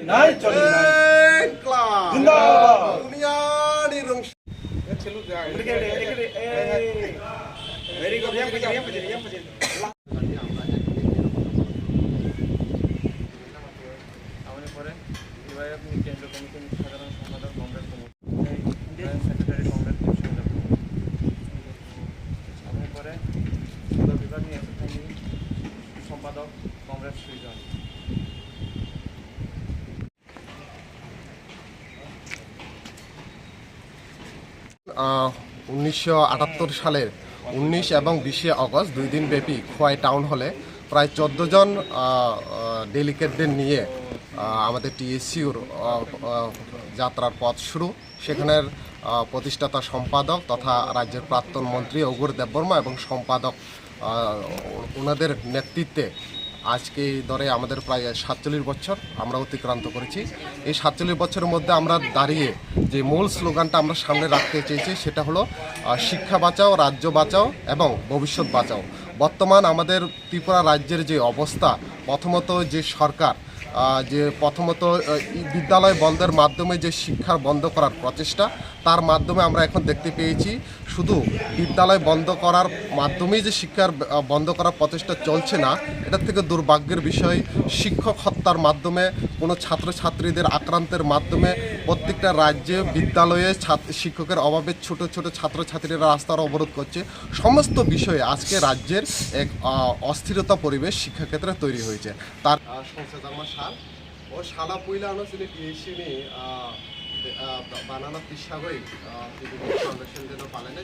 নাই চলে নাই জিন্দাবাদ বুনিয়াদি রং ভেরি গুড আমাদের পরে বিভাগীয় কেন্দ্রীয় কমিটির সাধারণ সম্পাদক কংগ্রেস সেক্রেটারি কংগ্রেস আমাদের পরে সদর বিভাগ নিয়ে সম্পাদক কংগ্রেস সৃজন। 1978 সালের 19 এবং 20 আগস্ট 2 দিন ব্যাপী খোয়াই টাউন হলে প্রায় 14 জন ডেলিগেটদের নিয়ে আমাদের টিএসসিউর যাত্রার পথ শুরু। সেখানের প্রতিষ্ঠাতা সম্পাদক তথা রাজ্যের প্রাক্তন মন্ত্রী অঘোর দেববর্মা এবং সম্পাদক ওনাদের নেতৃত্বে আজকে এই দরে আমাদের প্রায় 47 বছর আমরা অতিক্রান্ত করেছি। এই 47 বছরের মধ্যে আমরা দাঁড়িয়ে যে মূল স্লোগানটা আমরা সামনে রাখতে চেয়েছি সেটা হলো শিক্ষা বাঁচাও, রাজ্য বাঁচাও এবং ভবিষ্যৎ বাঁচাও। বর্তমান আমাদের ত্রিপুরা রাজ্যের যে অবস্থা, প্রথমত যে সরকার প্রথমত বিদ্যালয় বন্ধের মাধ্যমে যে শিক্ষা বন্ধ করার প্রচেষ্টা, তার মাধ্যমে আমরা এখন দেখতে পেয়েছি শুধু বিদ্যালয় বন্ধ করার মাধ্যমেই যে শিক্ষার বন্ধ করার প্রচেষ্টা চলছে না, এটার থেকে দুর্ভাগ্যের বিষয় শিক্ষক হত্যার মাধ্যমে কোনো ছাত্রছাত্রীদের আক্রান্তের মাধ্যমে প্রত্যেকটা রাজ্যে বিদ্যালয়ে শিক্ষকের অভাবে ছোট ছোট ছাত্রছাত্রীরা রাস্তার অবরোধ করছে। সমস্ত বিষয়ে আজকে রাজ্যের এক অস্থিরতা পরিবেশ শিক্ষাক্ষেত্রে তৈরি হয়েছে। তার সংসদ সাল ও শালা পইলা আলোচনা টিএসসি বানানো পিসাগই ফাউন্ডেশন যেন পালেন